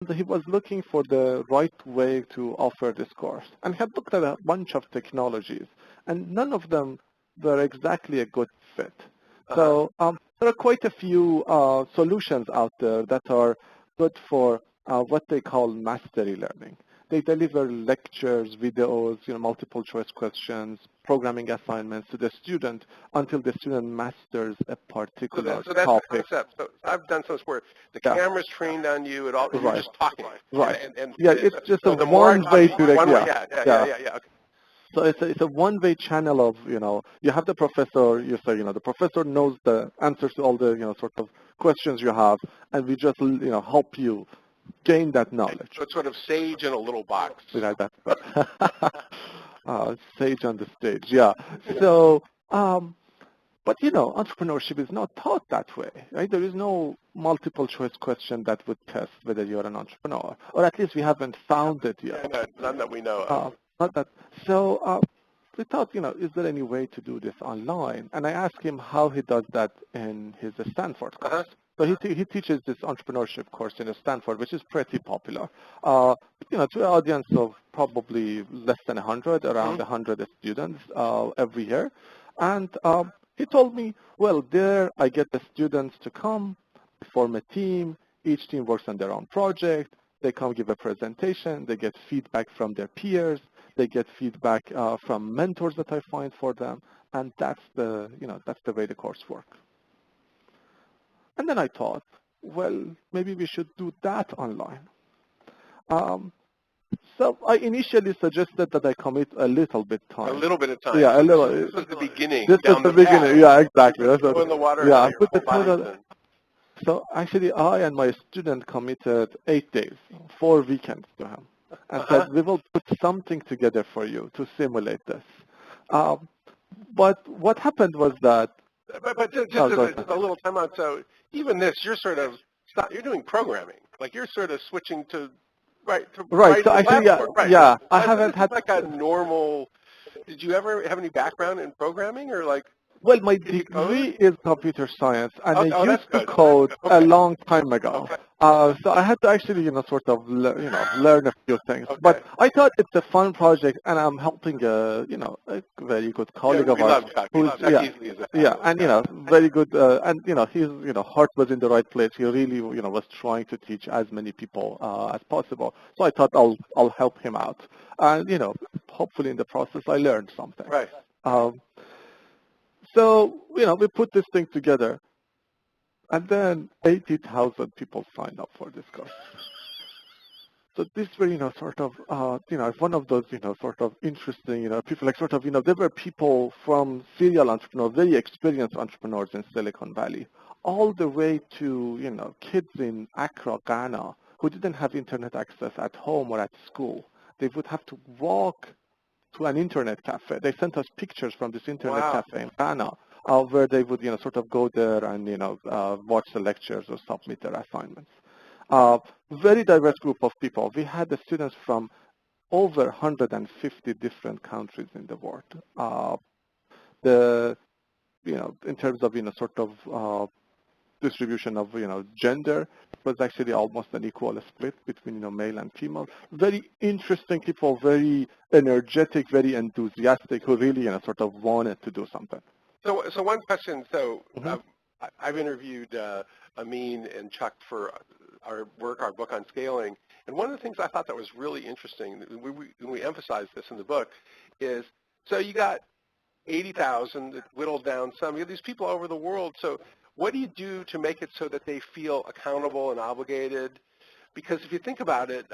he was looking for the right way to offer this course. And he had looked at a bunch of technologies, and none of them were exactly a good fit. So there are quite a few solutions out there that are good for what they call mastery learning. They deliver lectures, videos, multiple choice questions, programming assignments to the student until the student masters a particular so that's topic. the concept. So I've done some where the camera's trained on you, and you're just talking. Right. And yeah, it's just so a one-way direct. Okay. So it's a one-way channel of, you have the professor, you say, the professor knows the answers to all the, sort of questions you have, and we just, help you gain that knowledge. So it's sort of sage in a little box. Like that. Sage on the stage, yeah. So, but entrepreneurship is not taught that way, right? There is no multiple choice question that would test whether you're an entrepreneur, or at least we haven't found it yet. None that we know of. Not that. So we thought, is there any way to do this online? And I asked him how he does that in his Stanford course. So he teaches this entrepreneurship course in Stanford, which is pretty popular. To an audience of probably less than 100, around 100 students every year. And he told me, well, there I get the students to come, form a team. Each team works on their own project. They come give a presentation. They get feedback from their peers. They get feedback from mentors that I find for them. And that's the way the course works. And then I thought, well, maybe we should do that online. So I initially suggested that I commit a little bit time. A little bit of time. Yeah, a little. This was the beginning. This was the beginning. Yeah, exactly. Put in the water. Yeah, I put the total. So actually, I and my student committed 8 days, 4 weekends to him, and said we will put something together for you to simulate this. But what happened was that. But just a little time out. So even this, you're doing programming. Like you're sort of switching to right. So actually, I haven't had like a normal. Did you ever have any background in programming or like? Well, my degree is computer science, and I used to code a long time ago. So I had to actually, sort of, learn a few things. But I thought it's a fun project, and I'm helping a very good colleague of ours. Very good, and his, heart was in the right place. He really, was trying to teach as many people as possible. So I thought I'll help him out, and hopefully in the process I learned something. Right. So, we put this thing together, and then 80,000 people signed up for this course. So this were, sort of, one of those, sort of interesting, people like sort of, there were people from serial entrepreneurs, very experienced entrepreneurs in Silicon Valley, all the way to, kids in Accra, Ghana, who didn't have internet access at home or at school. They would have to walk to an internet cafe. They sent us pictures from this internet cafe in Ghana, where they would, sort of go there and, watch the lectures or submit their assignments. Very diverse group of people. We had the students from over 150 different countries in the world. In terms of, sort of distribution of, gender, it was actually almost an equal split between, male and female. Very interesting people, very energetic, very enthusiastic, who really, sort of wanted to do something. So one question. So I've interviewed Amin and Chuck for our book on scaling, and one of the things I thought that was really interesting, we emphasized this in the book, is so you got 80,000 whittled down some. You have these people all over the world. So what do you do to make it so that they feel accountable and obligated? Because if you think about it,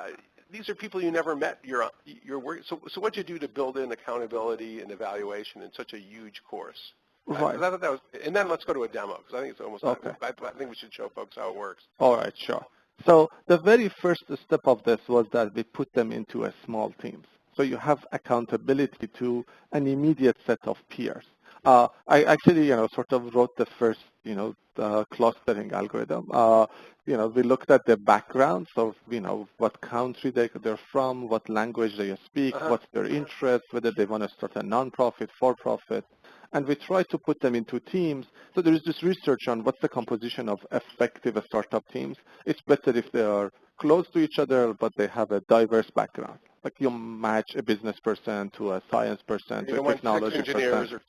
these are people you never met. So what do you do to build in accountability and evaluation in such a huge course? Right. I thought that was, and then let's go to a demo, because I think it's almost. Okay. I think we should show folks how it works. All right, sure. So the very first step of this was that we put them into a small teams. So you have accountability to an immediate set of peers. I actually, sort of wrote the first, clustering algorithm. We looked at their backgrounds of, what country they're from, what language they speak, what's their interest, whether they want to start a nonprofit, for-profit. And we try to put them into teams. So there is this research on what's the composition of effective startup teams. It's better if they are close to each other, but they have a diverse background. Like you match a business person to a science person You to a don't want 6 technology engineers person. or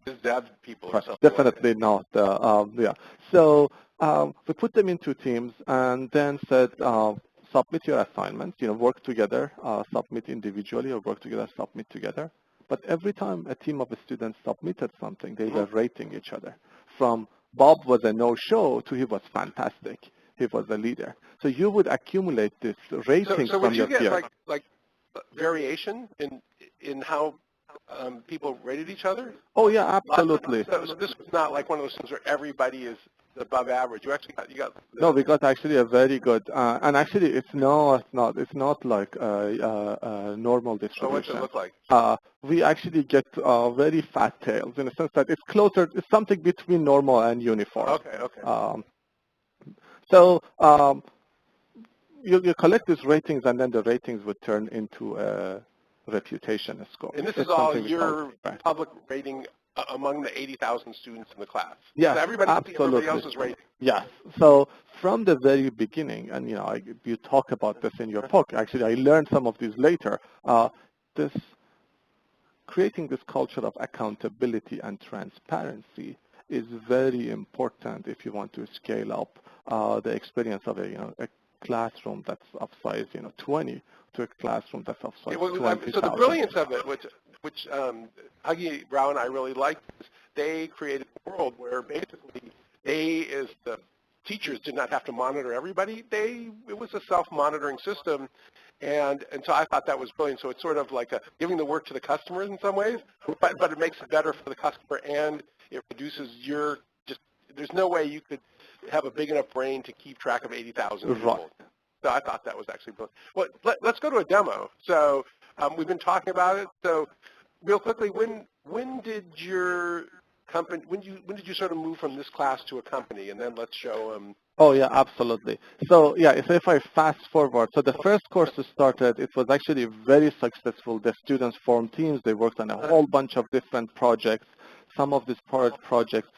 6 dev people or Right. something Definitely not. Yeah. So we put them into teams and then said, submit your assignments, work together, submit individually or work together, submit together. But every time a team of students submitted something, they were rating each other. From Bob was a no-show to he was fantastic. He was a leader. So you would accumulate this ratings So from would you your get peers. like variation in how people rated each other? Oh, yeah, absolutely. So this was not like one of those things where everybody is above average. You actually got No, we got actually a very good, and actually it's not like a normal what's it distribution. look like? We actually get very fat tails in the sense that it's closer, it's something between normal and uniform. Okay. So you collect these ratings, and then the ratings would turn into a reputation score. And this It's is all something we call your public rating among the 80,000 students in the class. Yes, So everybody can see everybody absolutely. else's rating. Yes. So from the very beginning, and you talk about this in your book. Actually, I learned some of these later. This creating this culture of accountability and transparency is very important if you want to scale up the experience of a classroom that's of size 20 to a classroom that's of size 20,000. So the brilliance of it, which Huggy Brown and I really liked, is they created a world where basically they, as the teachers, did not have to monitor everybody. It was a self-monitoring system, and so I thought that was brilliant. So it's sort of like giving the work to the customers in some ways, but it makes it better for the customer, and it reduces there's no way you could have a big enough brain to keep track of 80,000 people. Right. So I thought that was actually brilliant. Well, let's go to a demo. So we've been talking about it. So real quickly, when did your company, when did you sort of move from this class to a company? And then let's show them. Oh, yeah, absolutely. So, yeah, so if I fast forward, so the first course started, it was actually very successful. The students formed teams. They worked on a whole bunch of different projects. Some of these projects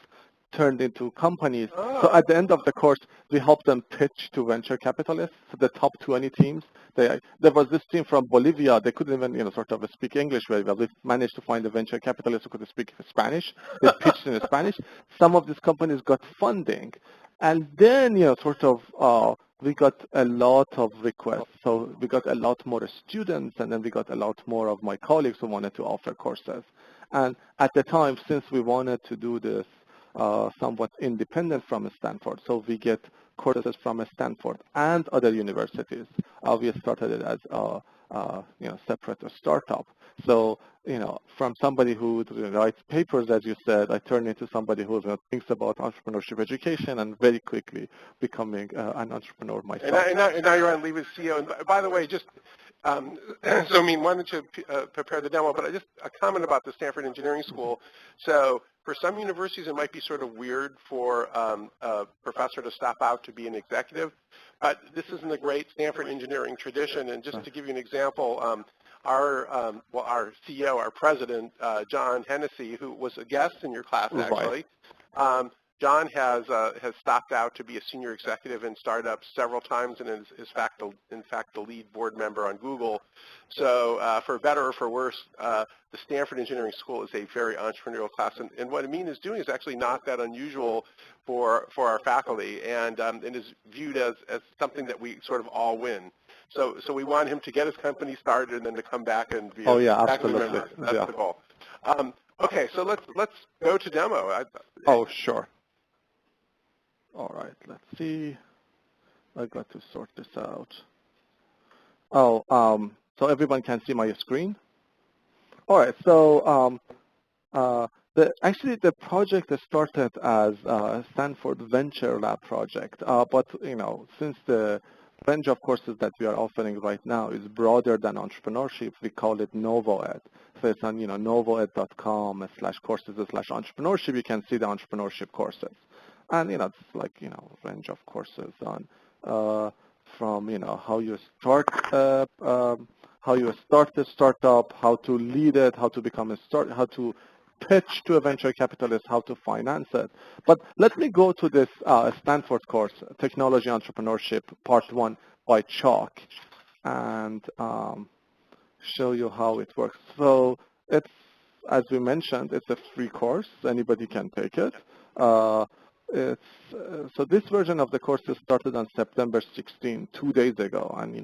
turned into companies. So at the end of the course, we helped them pitch to venture capitalists, the top 20 teams. There was this team from Bolivia. They couldn't even, sort of speak English very well. We managed to find a venture capitalist who could speak Spanish. They pitched in Spanish. Some of these companies got funding. And then, we got a lot of requests. So we got a lot more students, and then we got a lot more of my colleagues who wanted to offer courses. And at the time, since we wanted to do this somewhat independent from Stanford, so we get courses from Stanford and other universities. We started it as a separate startup. So, from somebody who writes papers, as you said, I turned into somebody who thinks about entrepreneurship education and very quickly becoming an entrepreneur myself. And now you're on leave as CEO. And by the way, just so I mean, why don't you prepare the demo? But just a comment about the Stanford Engineering School. So for some universities, it might be sort of weird for a professor to stop out to be an executive. But this is in the great Stanford engineering tradition. And just to give you an example, our CEO, our president, John Hennessy, who was a guest in your class actually, John has stopped out to be a senior executive in startups several times, and is in fact the lead board member on Google. So for better or for worse, the Stanford Engineering School is a very entrepreneurial class, and what Amin is doing is actually not that unusual for our faculty, and is viewed as something that we sort of all win. So we want him to get his company started and then to come back and be a faculty member. That's the goal. Okay, so let's go to demo. Oh, sure. All right, let's see. I got to sort this out. Oh, so everyone can see my screen? All right, so actually the project started as a Stanford Venture Lab project, but since the range of courses that we are offering right now is broader than entrepreneurship, we call it NovoEd. So it's on novoed.com/courses/entrepreneurship. You can see the entrepreneurship courses. And, it's like, range of courses on from, how you start the startup, how to lead it, how to become how to pitch to a venture capitalist, how to finance it. But let me go to this Stanford course, Technology Entrepreneurship, Part 1, by chalk and show you how it works. So it's, as we mentioned, it's a free course. Anybody can take it. So this version of the course is started on September 16, 2 days ago, and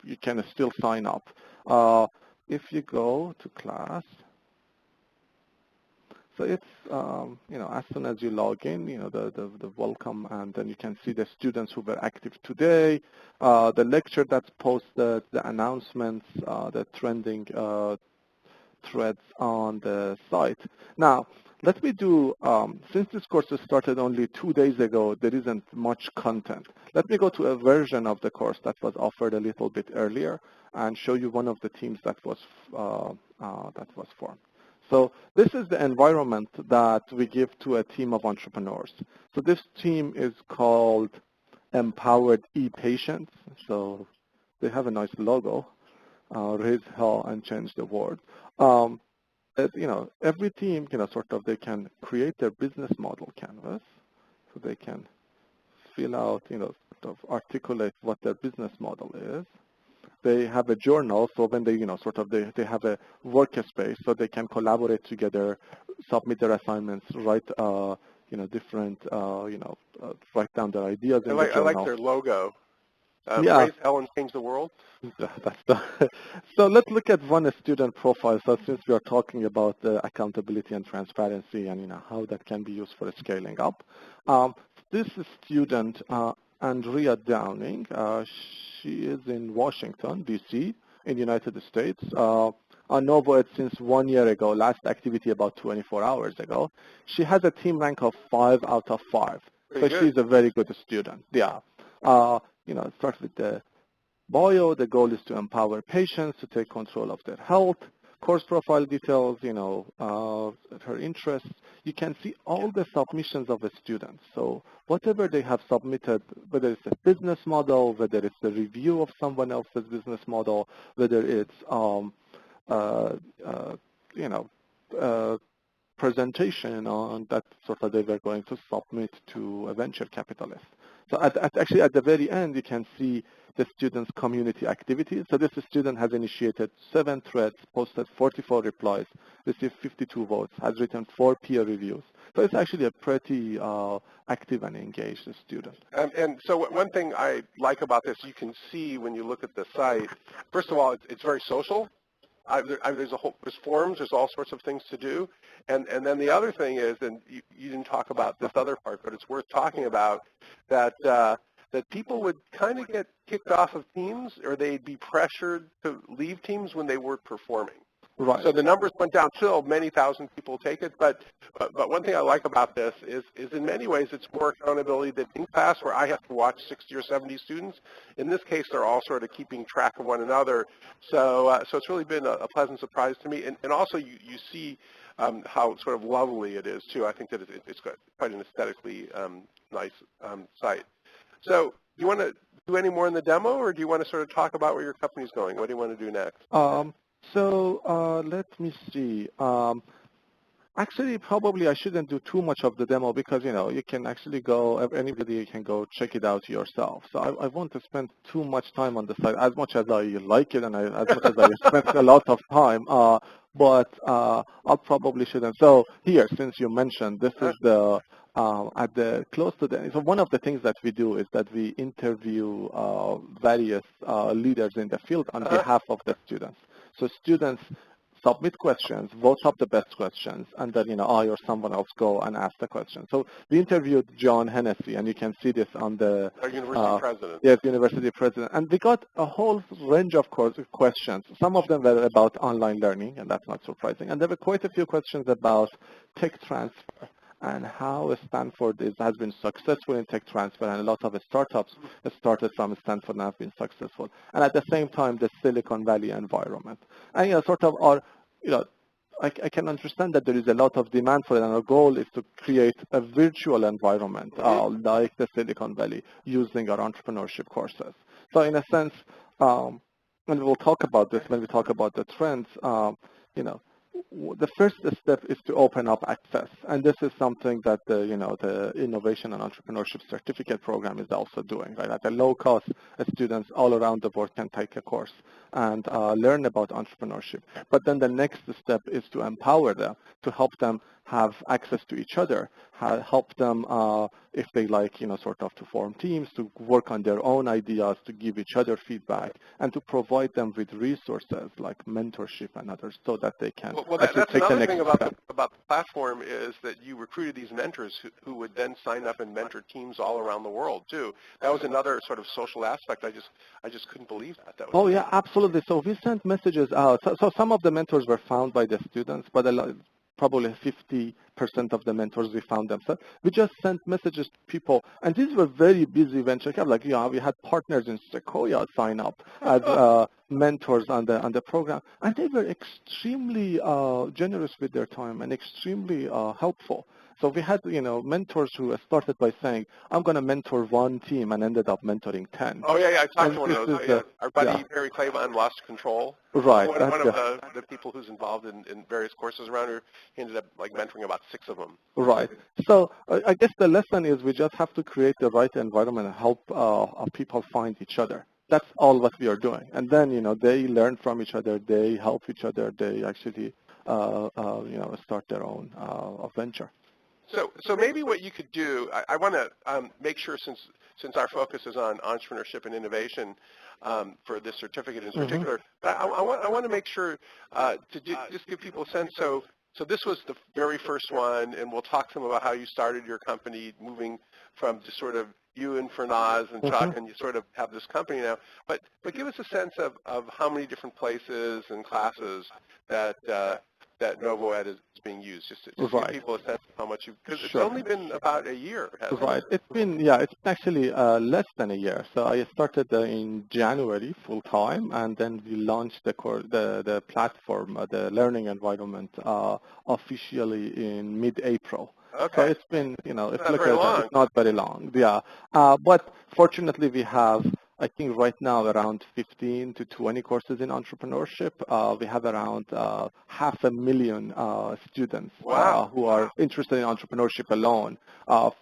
you can still sign up. If you go to class, so it's as soon as you log in, the welcome, and then you can see the students who were active today, the lecture that's posted, the announcements, the trending threads on the site. Now, let me do, since this course has started only 2 days ago, there isn't much content. Let me go to a version of the course that was offered a little bit earlier and show you one of the teams that was formed. So this is the environment that we give to a team of entrepreneurs. So this team is called Empowered Epatients. So they have a nice logo, raise hell and change the world. Every team, they can create their business model canvas, so they can fill out, articulate what their business model is. They have a journal, so when they, they have a workspace, so they can collaborate together, submit their assignments, write, different, write down their ideas in the journal. I like their logo. Yeah. Raise hell and change the world. So let's look at one student profile. So since we are talking about accountability and transparency and how that can be used for scaling up, this student Andrea Downing, she is in Washington D.C. in the United States. On NovoEd since 1 year ago. Last activity about 24 hours ago. She has a team rank of 5 out of 5. So she's a very good student. Yeah. It starts with the bio. The goal is to empower patients to take control of their health. Course profile details, her interests. You can see all the submissions of the students. So whatever they have submitted, whether it's a business model, whether it's a review of someone else's business model, whether it's presentation on that they were going to submit to a venture capitalist. So actually at the very end, you can see the students' community activities. So this student has initiated 7 threads, posted 44 replies, received 52 votes, has written 4 peer reviews. So it's actually a pretty active and engaged student. And so one thing I like about this, you can see when you look at the site, first of all, it's very social. There's forums, there's all sorts of things to do. And then the other thing is, and you didn't talk about this other part, but it's worth talking about, that people would kind of get kicked off of teams, or they'd be pressured to leave teams when they weren't performing. Right. So the numbers went down. Still, many thousand people take it, but one thing I like about this is in many ways it's more accountability than in class, where I have to watch 60 or 70 students. In this case, they're all sort of keeping track of one another. So it's really been a pleasant surprise to me, and also you see how sort of lovely it is too. I think that it's got quite an aesthetically nice site. So do you want to do any more in the demo, or do you want to sort of talk about where your company's going? What do you want to do next? Let me see. Actually, probably I shouldn't do too much of the demo because, you can actually go, anybody can go check it out yourself. So I want to spend too much time on the site, as much as I like it and as much as I spend a lot of time. But I probably shouldn't. So here, since you mentioned, this is the at the close to the. So one of the things that we do is that we interview various leaders in the field on behalf of the students. So students submit questions, vote up the best questions, and then, I or someone else go and ask the question. So we interviewed John Hennessy, and you can see this on the... Our university president. Yes, university president. And we got a whole range of questions. Some of them were about online learning, and that's not surprising. And there were quite a few questions about tech transfer and how Stanford has been successful in tech transfer, and a lot of startups started from Stanford and have been successful. And at the same time, the Silicon Valley environment. And I can understand that there is a lot of demand for it, and our goal is to create a virtual environment like the Silicon Valley using our entrepreneurship courses. So in a sense, and we'll talk about this when we talk about the trends, the first step is to open up access, and this is something that the Innovation and Entrepreneurship Certificate Program is also doing. Right, at a low cost, students all around the world can take a course and learn about entrepreneurship. But then the next step is to empower them, to help them have access to each other, help them if they like, sort of to form teams, to work on their own ideas, to give each other feedback, and to provide them with resources like mentorship and others so that they can that's take the another next thing step. about the platform is that you recruited these mentors who would then sign up and mentor teams all around the world too. That was another sort of social aspect. I just couldn't believe that. Oh yeah, absolutely. So we sent messages out. So some of the mentors were found by the students, but probably 50% of the mentors we found themselves. We just sent messages to people, and these were very busy venture capital. Like we had partners in Sequoia sign up as mentors on the program, and they were extremely generous with their time and extremely helpful. So we had, mentors who started by saying, "I'm going to mentor one team," and ended up mentoring 10. Oh yeah, I talked And to one of this those. is Our buddy Perry Claiborne lost control. right. One of the people who's involved in various courses around here, he ended up like mentoring about 6 of them. Right. So I guess the lesson is we just have to create the right environment and help people find each other. That's all what we are doing. And then, they learn from each other, they help each other, they actually, start their own venture. So maybe what you could do, I want to make sure, since our focus is on entrepreneurship and innovation for this certificate in particular, but I want to make sure to just give people a sense. So this was the very first one, and we'll talk to them about how you started your company, moving from just sort of you and Fernaz and Chuck, and you sort of have this company now. But give us a sense of how many different places and classes that NovoEd is being used, just to give people a sense of how much because it's only been about a year, hasn't it? It's actually less than a year. So I started in January full time, and then we launched the platform, the learning environment, officially in mid-April. Okay. So it's been, if you look at it, it's not very long. Yeah. But fortunately, we have, I think right now, around 15 to 20 courses in entrepreneurship. We have around 500,000 students who are interested in entrepreneurship alone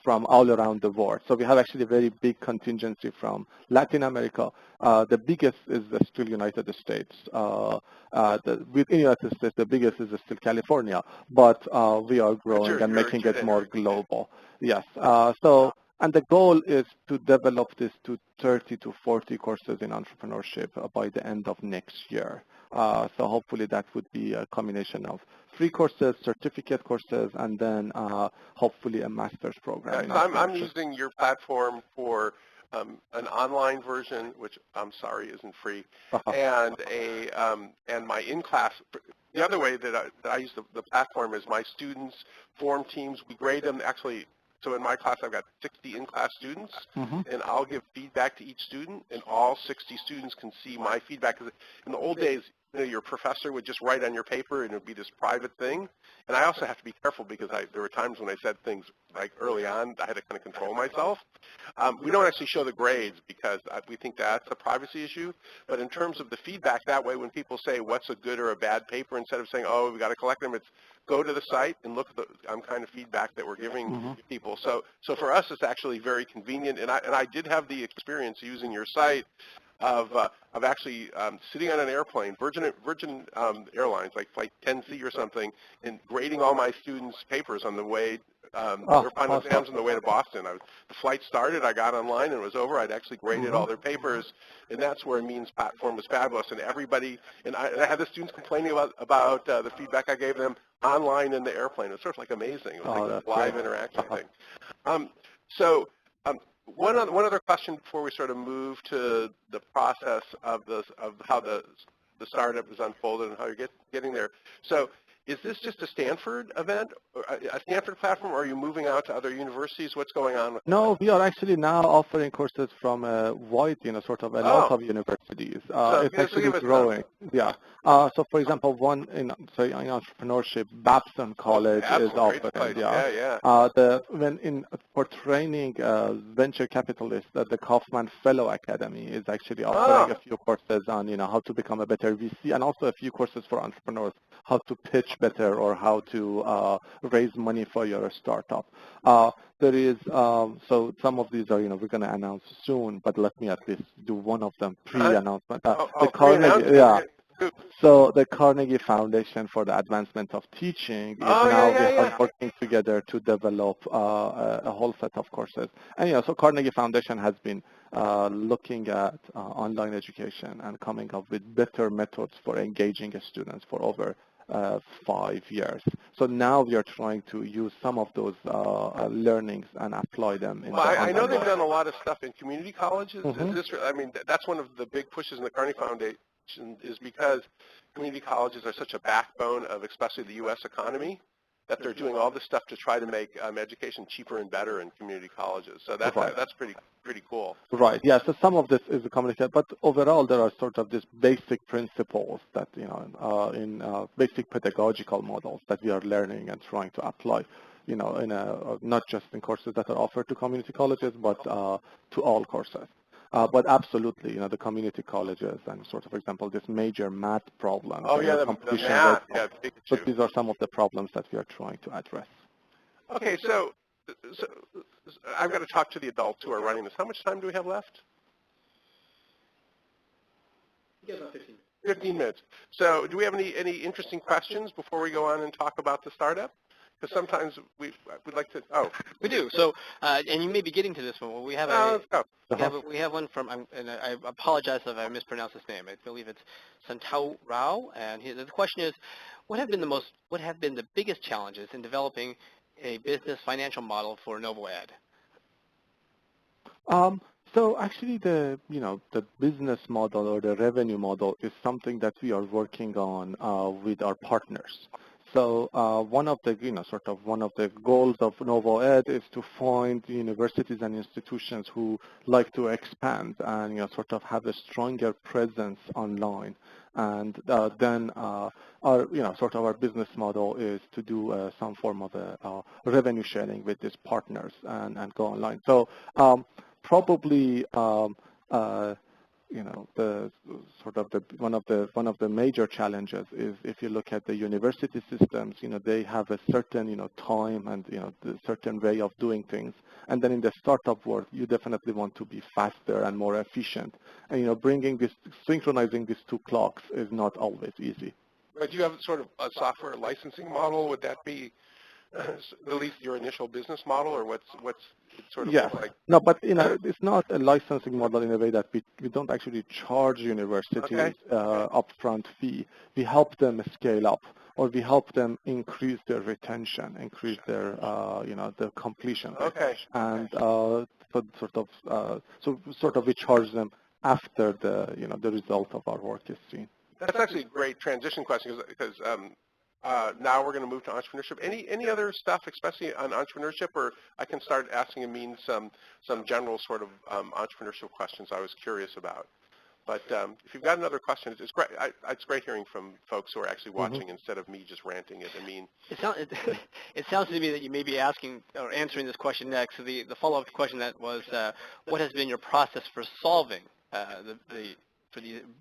from all around the world. So we have actually a very big contingency from Latin America. The biggest is still United States. Within the United States, the biggest is still California, but we are growing and making it more global. Yes. And the goal is to develop this to 30 to 40 courses in entrepreneurship by the end of next year. So hopefully that would be a combination of free courses, certificate courses, and then hopefully a master's program. I'm using your platform for an online version, which I'm sorry isn't free, and and my in-class. The other way that I use the platform is my students form teams. We grade them actually. So in my class, I've got 60 in-class students, and I'll give feedback to each student, and all 60 students can see my feedback. Because in the old days, your professor would just write on your paper, and it would be this private thing. And I also have to be careful because there were times when I said things like early on, I had to kind of control myself. We don't actually show the grades because we think that's a privacy issue. But in terms of the feedback, that way when people say what's a good or a bad paper, instead of saying, oh, we got to collect them, it's go to the site and look at the kind of feedback that we're giving people. So for us, it's actually very convenient. And I did have the experience using your site of actually sitting on an airplane, Virgin Airlines, like Flight 10C or something, and grading all my students' papers on the way, their final exams on the way to Boston. The flight started, I got online, and it was over. I'd actually graded all their papers, and that's where Amin's platform was fabulous. And everybody, and I had the students complaining about the feedback I gave them online in the airplane. It was sort of like amazing. It was like a live interaction thing. One other question before we sort of move to the process of how the startup is unfolded and how you're getting there. So is this just a Stanford event, a Stanford platform, or are you moving out to other universities? What's going on with No, we are actually now offering courses from a wide, sort of a lot of universities. It's actually growing. Yeah. So, for example, one in entrepreneurship, Babson College is offering. Yeah. For for training venture capitalists at the Kaufman Fellow Academy is actually offering a few courses on, how to become a better VC, and also a few courses for entrepreneurs, how to pitch better or how to raise money for your startup. There is, so some of these are, we're going to announce soon, but let me at least do one of them pre-announcement. The Carnegie, yeah. So the Carnegie Foundation for the Advancement of Teaching is now we are working together to develop a whole set of courses. And so Carnegie Foundation has been looking at online education and coming up with better methods for engaging students for over 5 years. So now we are trying to use some of those learnings and apply them in the I know they've world. done a lot of stuff in community colleges. Is this, that's one of the big pushes in the Carnegie Foundation is because community colleges are such a backbone of especially the U.S. economy that they're doing all this stuff to try to make education cheaper and better in community colleges. So that's pretty cool. Right. Yeah. So some of this is a communication, but overall there are sort of these basic principles that in basic pedagogical models that we are learning and trying to apply. In not just in courses that are offered to community colleges, but to all courses. But absolutely, the community colleges and sort of, for example, this major math problem. Oh, yeah, the math. Yeah, big issue. But these are some of the problems that we are trying to address. Okay, so I've got to talk to the adults who are running this. How much time do we have left? Yeah, about 15. 15 minutes. So do we have any interesting questions before we go on and talk about the startup? Because sometimes we'd like to. Oh, we do. So, and you may be getting to this one. We have let's go. we have one from, and I apologize if I mispronounced his name. I believe it's Santau Rao, and the question is, what have been the biggest challenges in developing a business financial model for NovoEd? So actually, the business model or the revenue model is something that we are working on with our partners. So one of the goals of NovoEd is to find universities and institutions who like to expand and sort of have a stronger presence online. And then our business model is to do some form of a revenue sharing with these partners and go online. So probably one of the major challenges is if you look at the university systems, they have a certain time and the certain way of doing things, and then in the startup world, you definitely want to be faster and more efficient, and synchronizing these two clocks is not always easy. But do you have sort of a software licensing model? Would that be at least your initial business model, or what's it sort of look like? No, but it's not a licensing model in a way that we don't actually charge universities upfront fee. We help them scale up, or we help them increase their retention, increase their their completion rate. Okay. And we charge them after the result of our work is seen. That's actually a great transition question because now we're going to move to entrepreneurship. Any other stuff, especially on entrepreneurship, or I can start asking Amin some general sort of entrepreneurship questions I was curious about. But if you've got another question, it's great. It's great hearing from folks who are actually watching instead of me just ranting at Amin. It sounds to me that you may be asking or answering this question next. So the follow-up question that was, what has been your process for solving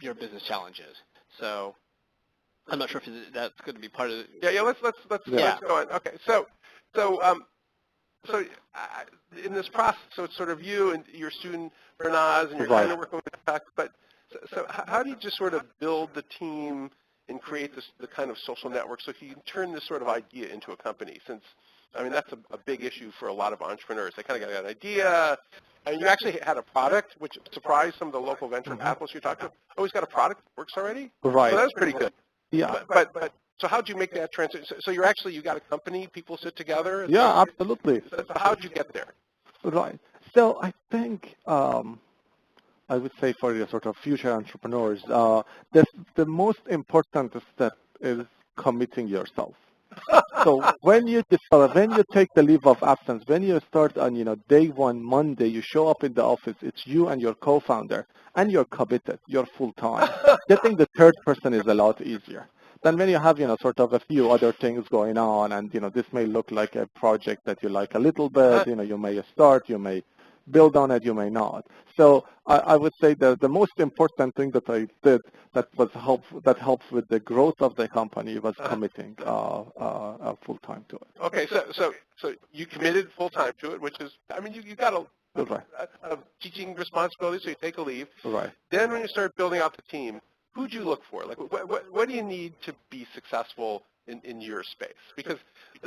your business challenges? So I'm not sure if that's going to be part of it. Yeah. Let's go on. Okay. So in this process, so it's sort of you and your student Bernaz, and you're kind of working with tech. But so how do you just sort of build the team and create the kind of social network so you can turn this sort of idea into a company? Since that's a big issue for a lot of entrepreneurs. They kind of got an idea. And you actually had a product, which surprised some of the local venture capitalists you talked to. Oh, he's got a product that works already? Right. So that's pretty good. Yeah. But so how'd you make that transition? So you got a company, people sit together? Yeah, absolutely. So how'd you get there? Right. So I think I would say for the sort of future entrepreneurs, the most important step is committing yourself. So when you take the leave of absence, when you start on day one, Monday, you show up in the office, it's you and your co-founder, and you're committed, you're full time. Getting the third person is a lot easier. Then when you have, sort of a few other things going on, and, this may look like a project that you like a little bit, you may start, you may build on it, you may not. So I would say that the most important thing that I did that helps with the growth of the company was committing full-time to it. Okay, so you committed full-time to it, which is, I mean, you got a teaching responsibility, so you take a leave. Right. Then when you start building out the team, who'd you look for? Like, what do you need to be successful in your space? Because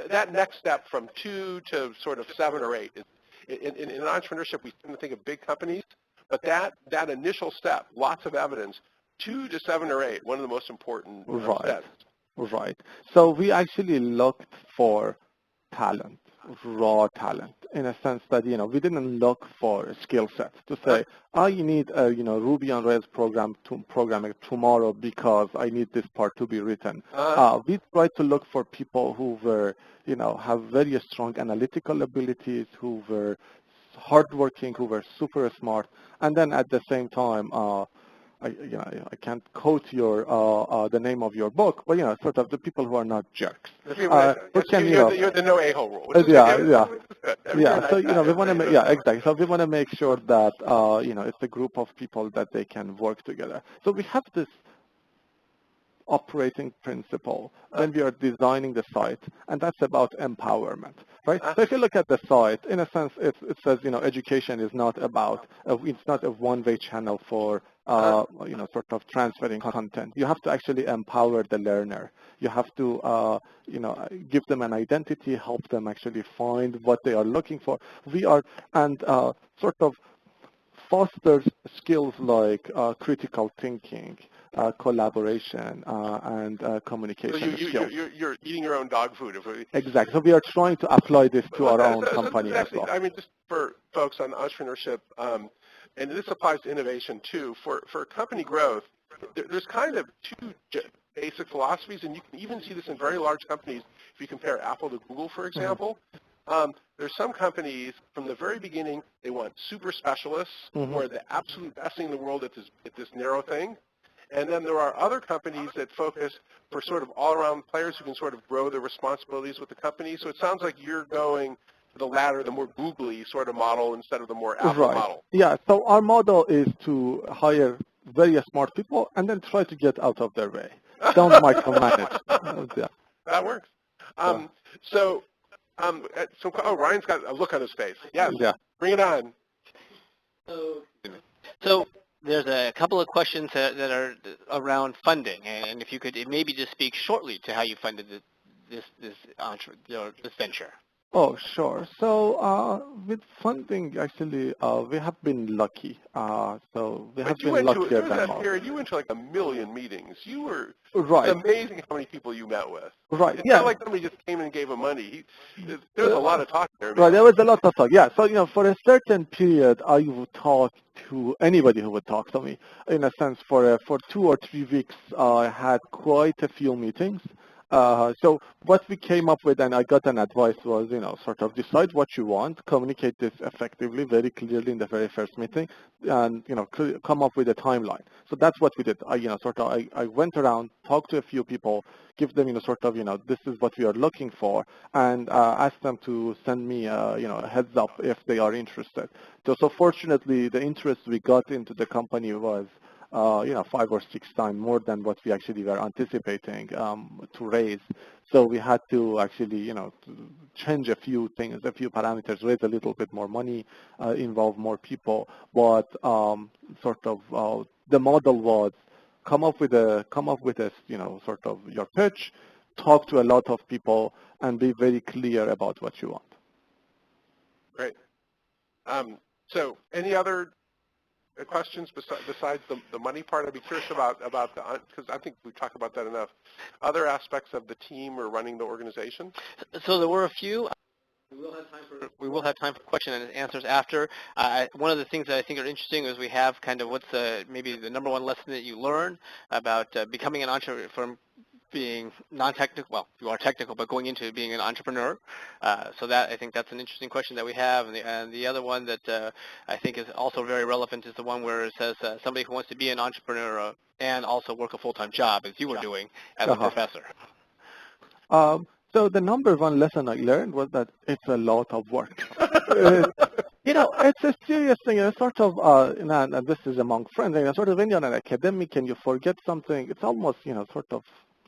that next step from 2 to sort of 7 or 8 is, in entrepreneurship, we tend to think of big companies, but that initial step, lots of evidence, 2 to 7 or 8, one of the most important steps. Right. So we actually looked for talent, raw talent, in a sense that, we didn't look for skill sets to say, I need a, Ruby on Rails programming tomorrow because I need this part to be written. We tried to look for people who were, have very strong analytical abilities, who were hardworking, who were super smart, and then at the same time, I can't quote the name of your book, but sort of the people who are not jerks. You're the no a-hole rule. Yeah. So we want to exactly. So we want to make sure that it's a group of people that they can work together. So we have this operating principle when we are designing the site, and that's about empowerment, right? So if you look at the site, in a sense, it says, education is not about, it's not a one-way channel for, sort of transferring content. You have to actually empower the learner. You have to, give them an identity, help them actually find what they are looking for. Sort of fosters skills like critical thinking, collaboration, and communication skills. You're eating your own dog food. Exactly. So we are trying to apply this to our own company as well. I mean, just for folks on entrepreneurship, and this applies to innovation too, for company growth, there's kind of 2 basic philosophies, and you can even see this in very large companies if you compare Apple to Google, for example. There's some companies, from the very beginning, they want super specialists who are the absolute best thing in the world at this narrow thing. And then there are other companies that focus for sort of all-around players who can sort of grow their responsibilities with the company. So it sounds like you're going to the latter, the more googly sort of model instead of the more Apple model. Yeah, so our model is to hire very smart people and then try to get out of their way. Don't micromanage. That works. Ryan's got a look on his face. Yes. Yeah. Bring it on. So there's a couple of questions that are around funding, and if you could maybe just speak shortly to how you funded this venture. Oh, sure. So with funding, actually, we have been lucky. So we have been luckier than most. You went to like 1 million meetings. You were right. It's amazing how many people you met with. Right. It's not like somebody just came in and gave him money. There was a lot of talk there. Right. There was a lot of talk. Yeah. So for a certain period, I would talk to anybody who would talk to me. In a sense, for 2 or 3 weeks, I had quite a few meetings. So what we came up with, and I got an advice, was, sort of decide what you want, communicate this effectively, very clearly in the very first meeting, and, come up with a timeline. So that's what we did. I went around, talked to a few people, give them, this is what we are looking for, and asked them to send me, a heads up if they are interested. So fortunately, the interest we got into the company was 5 or 6 times more than what we actually were anticipating to raise. So we had to actually, change a few things, a few parameters, raise a little bit more money, involve more people. But the model was come up with a, sort of your pitch, talk to a lot of people, and be very clear about what you want. Great. So any other questions besides the money part? I'd be curious about because I think we've talked about that enough. Other aspects of the team or running the organization? So there were a few. We will have time for questions and answers after. One of the things that I think are interesting is we have kind of what's maybe the number one lesson that you learn about becoming an entrepreneur, from being non-technical, well, you are technical, but going into being an entrepreneur. So that, I think that's an interesting question that we have. And the other one that I think is also very relevant is the one where it says somebody who wants to be an entrepreneur and also work a full-time job, as you were doing as a professor. So the number one lesson I learned was that it's a lot of work. It's a serious thing. It's sort of, and this is among friends, sort of when you're an academic and you forget something, it's almost, sort of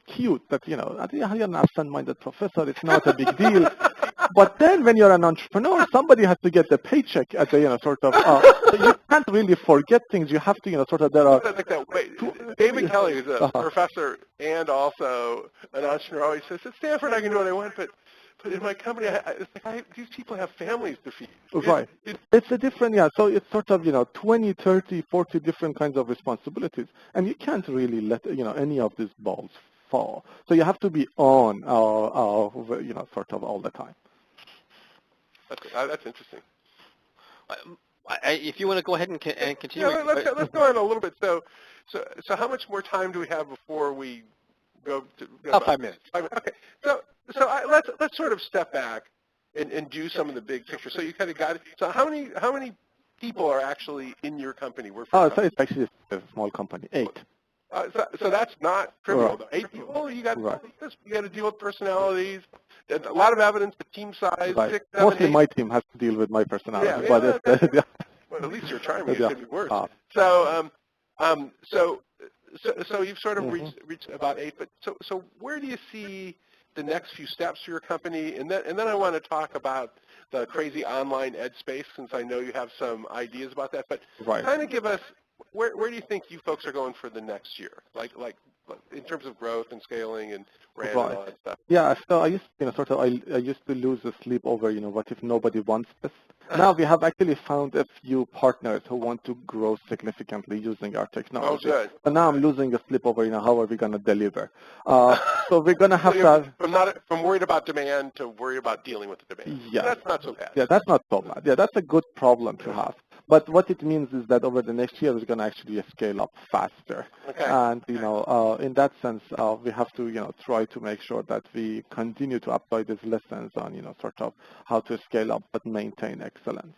cute that, you're an absent-minded professor. It's not a big deal. But then when you're an entrepreneur, somebody has to get the paycheck at the, sort of, so you can't really forget things. You have to, sort of, there are... Wait, David Kelly is a professor and also an entrepreneur. He says, at Stanford, I can do what I want, but in my company, these people have families to feed. Right. It's a different, so it's sort of, 20, 30, 40 different kinds of responsibilities. And you can't really let, any of these balls fall. So you have to be on, sort of all the time. That's interesting. If you want to go ahead and continue. Yeah, let's go on a little bit. So how much more time do we have before we go to... About 5 minutes. Okay. Let's sort of step back and do some of the big picture. So you kind of got it. So how many people are actually in your company? So it's actually a small company, 8. So that's not trivial. Though. 8 people. You got to deal with personalities. There's a lot of evidence. The team size. Right. 6, 7, Mostly 8. my team has to deal with my personality. Yeah, but well, at least you're charming. It could be worse. So you've sort of reached about 8. But so where do you see the next few steps for your company? And then I want to talk about the crazy online ed space, since I know you have some ideas about that. But kind of give us, where do you think you folks are going for the next year? Like in terms of growth and scaling and brand and all that stuff. Yeah, so I used, I used to lose sleep over, what if nobody wants this? Now we have actually found a few partners who want to grow significantly using our technology. Oh, good. But now I'm losing sleep over, how are we going to deliver? So we're going to have from worried about demand to worried about dealing with the demand. Yeah. That's not so bad. Yeah, that's not so bad. Yeah, that's a good problem to have. But what it means is that over the next year, we're going to actually scale up faster. Okay. And, in that sense, we have to, try to make sure that we continue to apply these lessons on, sort of how to scale up but maintain excellence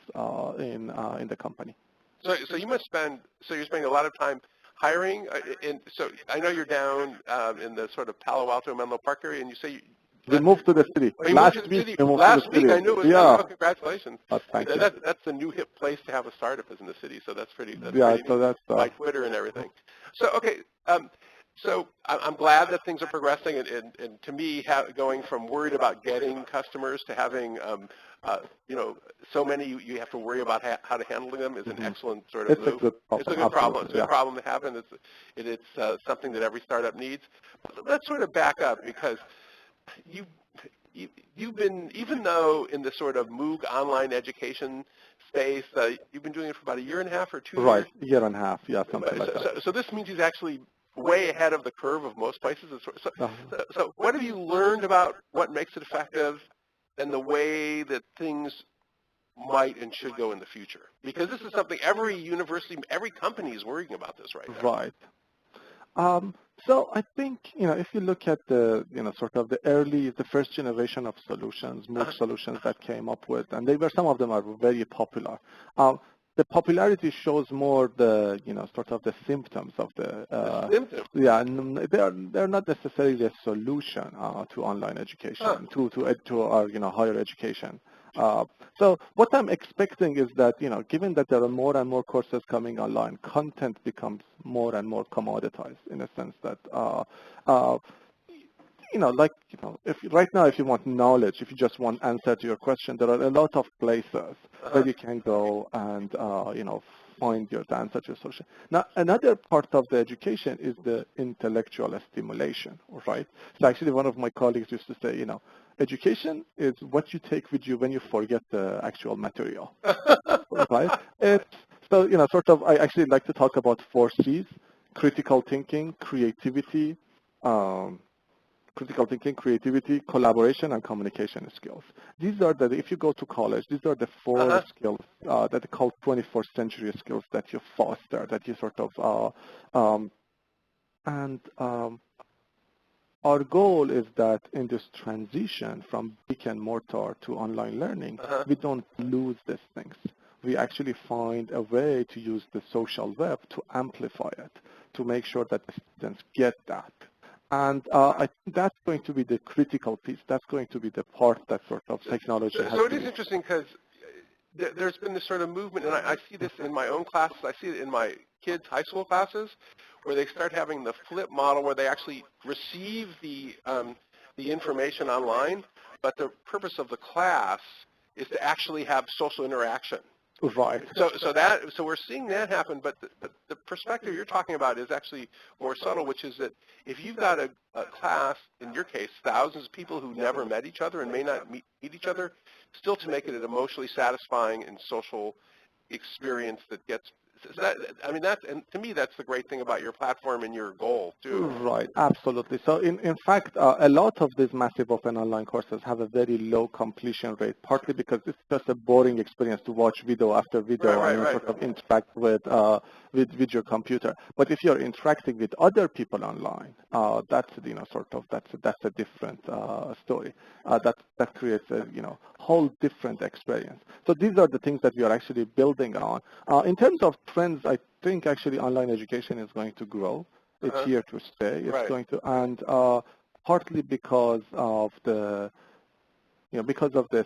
in the company. So you must spend, you're spending a lot of time hiring. So I know you're down in the sort of Palo Alto, Menlo Park area, and you say we moved to the city. Last week, I knew it was. Yeah. Oh, congratulations. Thank you. That's a new hip place to have a startup is in the city. So that's pretty. So that's by Twitter and everything. So okay. So I'm glad that things are progressing, and to me, going from worried about getting customers to having, so many you have to worry about how to handle them is an excellent sort of move. It's a good problem. It's a good problem to have, and it's something that every startup needs. But let's sort of back up, because you've been, even though in the sort of MOOC online education space, you've been doing it for about 1.5 years or 2 years? Right, 1.5 years, yeah, something like that. So this means he's actually way ahead of the curve of most places. So what have you learned about what makes it effective and the way that things might and should go in the future? Because this is something every university, every company is worrying about this right now. Right. So I think, if you look at the, sort of the first generation of solutions, MOOC solutions that came up with, and some of them are very popular. The popularity shows more the, sort of the symptoms of the symptoms? Yeah, they're not necessarily a solution to online education, to our, higher education. So what I'm expecting is that, given that there are more and more courses coming online, content becomes more and more commoditized in a sense that, right now, if you want knowledge, if you just want answer to your question, there are a lot of places where you can go and, find the answer to your solution. Now, another part of the education is the intellectual stimulation, right? So actually, one of my colleagues used to say, education is what you take with you when you forget the actual material, right? So, sort of, I actually like to talk about 4 C's: critical thinking, creativity, collaboration, and communication skills. These are if you go to college, these are the 4 skills that are called 21st century skills that you foster, that you sort of, our goal is that in this transition from brick and mortar to online learning, we don't lose these things. We actually find a way to use the social web to amplify it, to make sure that the students get that. And I think that's going to be the critical piece. That's going to be the part that sort of technology has. So it is interesting because there's been this sort of movement, and I see this in my own classes. I see it in my kids' high school classes, where they start having the flip model, where they actually receive the information online, but the purpose of the class is to actually have social interaction. Right. So we're seeing that happen, but the perspective you're talking about is actually more subtle, which is that if you've got a class, in your case, thousands of people who never met each other and may not meet each other, still to make it an emotionally satisfying and social experience that gets. So and to me, that's the great thing about your platform and your goal too. Right, absolutely. So in fact, a lot of these massive open online courses have a very low completion rate, partly because it's just a boring experience to watch video after video and sort of interact with your computer. But if you're interacting with other people online, that's that's a different story. That creates a whole different experience. So these are the things that we are actually building on. In terms of trends, I think actually online education is going to grow. It's here to stay. It's going to, and partly because of the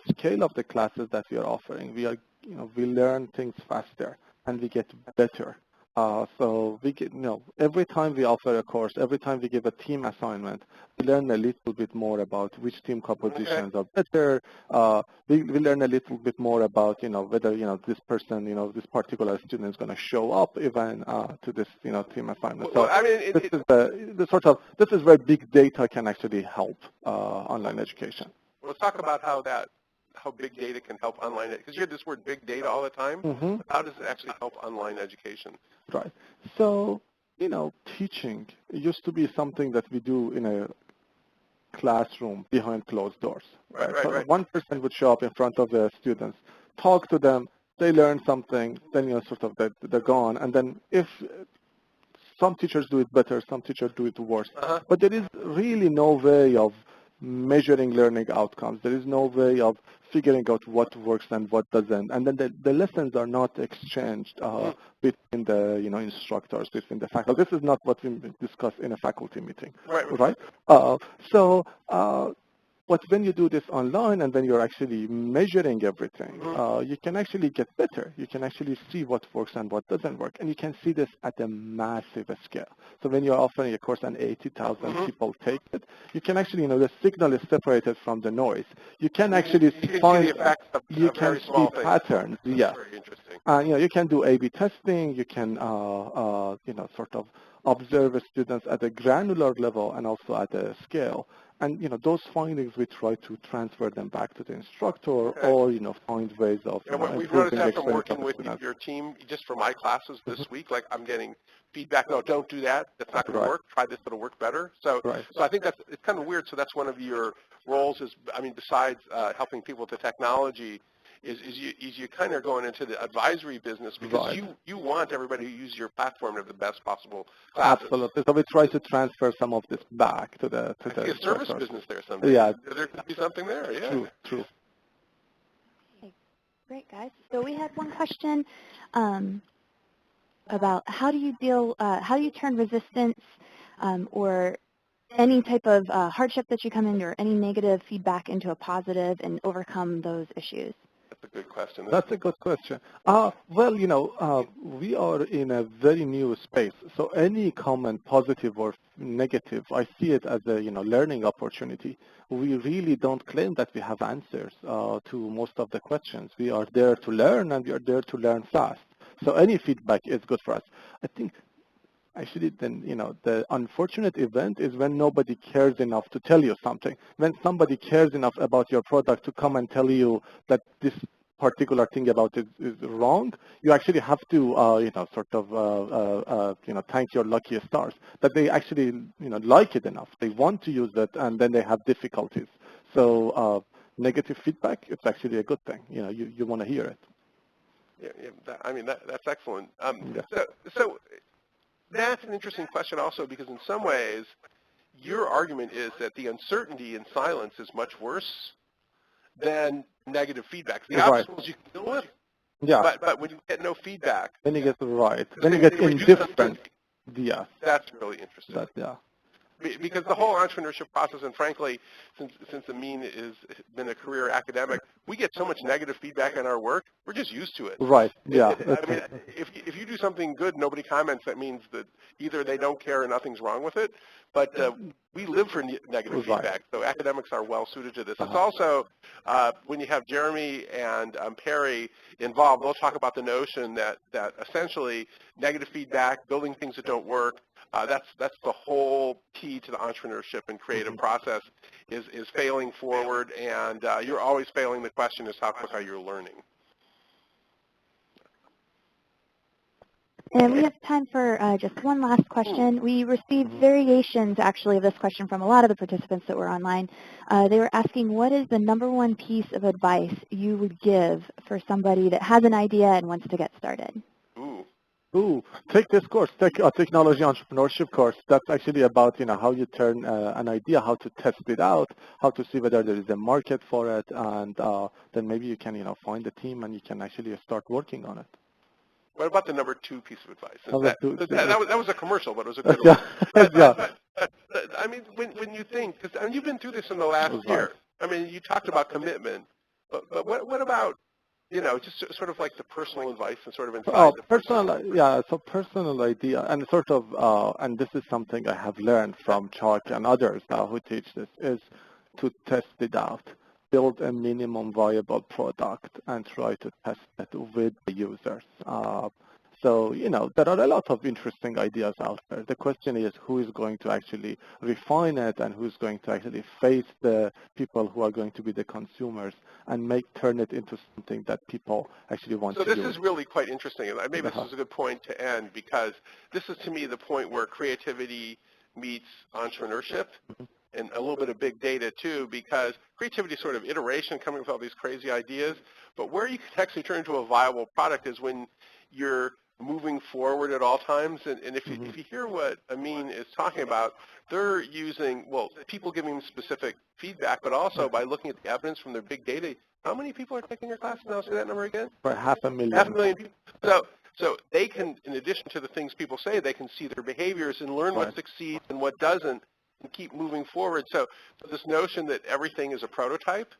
scale of the classes that we are offering, we learn things faster and we get better. So we get, every time we offer a course, every time we give a team assignment, we learn a little bit more about which team compositions are better. We learn a little bit more about, whether, this person, this particular student is going to show up even to this, team assignment. So this is where big data can actually help online education. Let's talk about how big data can help online, because you hear this word big data all the time. How does it actually help online education? Right. So, teaching used to be something that we do in a classroom behind closed doors. Right. One person would show up in front of the students, talk to them, they learn something, then, they're gone. And then if some teachers do it better, some teachers do it worse. But there is really no way of measuring learning outcomes. There is no way of figuring out what works and what doesn't. And then the lessons are not exchanged between the instructors, between the faculty. This is not what we discuss in a faculty meeting. Right? But when you do this online and when you're actually measuring everything, you can actually get better. You can actually see what works and what doesn't work. And you can see this at a massive scale. So when you're offering a course and 80,000 people take it, you can actually, the signal is separated from the noise. You can actually find, you can see patterns. Yeah. Very interesting. You can do A/B testing. You can, observe students at a granular level and also at a scale. And, those findings, we try to transfer them back to the instructor or, find ways of we've noticed that from working with your team, just for my classes this week, like I'm getting feedback, no, don't do that. That's not going to work. Try this, it'll work better. So I think it's kind of weird. So that's one of your roles is, besides helping people with the technology, is you kind of going into the advisory business because you want everybody to use your platform to have the best possible classes. Absolutely. So we try to transfer some of this back to the service business there someday. Yeah. There could be something there. Yeah. True. Okay. Great, guys. So we had one question about how do you turn resistance or any type of hardship that you come into or any negative feedback into a positive and overcome those issues? That's a good question. That's a good question. We are in a very new space. So any comment, positive or negative, I see it as a, learning opportunity. We really don't claim that we have answers to most of the questions. We are there to learn, and we are there to learn fast. So any feedback is good for us. I think actually, then, the unfortunate event is when nobody cares enough to tell you something. When somebody cares enough about your product to come and tell you that this particular thing about it is wrong, you actually have to, thank your lucky stars that they actually, like it enough. They want to use it, and then they have difficulties. So negative feedback, it's actually a good thing. You want to hear it. Yeah, that's excellent. So that's an interesting question also because in some ways, your argument is that the uncertainty in silence is much worse than negative feedback. The Right. obstacles you can deal with, Yeah. but when you get no feedback, Then you get right. Then you they get reduce indifferent. uncertainty. Yeah. That's really interesting. That, yeah. Because the whole entrepreneurship process, and frankly, since Amin has been a career academic, we get so much negative feedback on our work, we're just used to it. Right. Yeah. I mean, if you do something good, nobody comments, that means that either they don't care or nothing's wrong with it. But we live for negative feedback, so academics are well suited to this. It's also, when you have Jeremy and Perry involved, they'll talk about the notion that essentially negative feedback, building things that don't work, that's the whole key to the entrepreneurship and creative process is failing forward, and you're always failing. The question is how quick are you learning? And we have time for just one last question. We received variations, actually, of this question from a lot of the participants that were online. They were asking, what is the #1 piece of advice you would give for somebody that has an idea and wants to get started? Ooh, take this course, take a technology entrepreneurship course. That's actually about, how you turn an idea, how to test it out, how to see whether there is a market for it, and then maybe you can, find a team and you can actually start working on it. What about the #2 piece of advice? That was a commercial, but it was a good one. Yeah. But, I mean, when you think, because you've been through this in the last year. I mean, you talked about commitment, but what about, just sort of like the personal advice and sort of inside the personal idea, and sort of, and this is something I have learned from Chuck and others who teach this, is to test it out. Build a minimum viable product and try to test it with the users. So, there are a lot of interesting ideas out there. The question is who is going to actually refine it and who's going to actually face the people who are going to be the consumers and turn it into something that people actually want to use. So this is really quite interesting, and maybe this is a good point to end, because this is, to me, the point where creativity meets entrepreneurship. And a little bit of big data, too, because creativity is sort of iteration, coming with all these crazy ideas. But where you can actually turn into a viable product is when you're moving forward at all times. And if you hear what Amin is talking about, they're using, people giving them specific feedback, but also by looking at the evidence from their big data. How many people are taking your class? Now, say that number again. For 500,000. 500,000 people. So they can, in addition to the things people say, they can see their behaviors and learn what succeeds and what doesn't, and keep moving forward. So this notion that everything is a prototype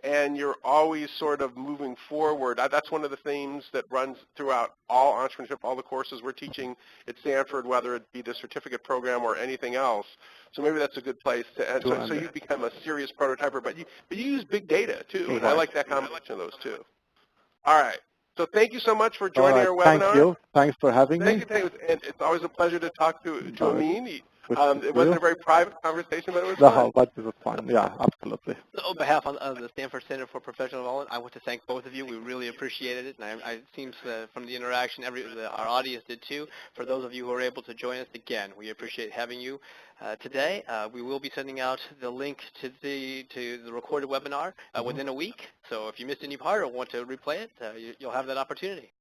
and you're always sort of moving forward, that's one of the themes that runs throughout all entrepreneurship, all the courses we're teaching at Stanford, whether it be the certificate program or anything else. So maybe that's a good place to end. So you become a serious prototyper, but you use big data too, and I like that combination of those two. All right. So thank you so much for joining our webinar. Thank you. Thanks for having me. Thank you. And it's always a pleasure to talk to Amin. It wasn't a very private conversation, but it was fun. But it was fun. Yeah, absolutely. On behalf of the Stanford Center for Professional Development, I want to thank both of you. We really appreciated it, and it seems from the interaction, our audience did too. For those of you who are able to join us, again, we appreciate having you today. We will be sending out the link to the recorded webinar within a week. So if you missed any part or want to replay it, you'll have that opportunity.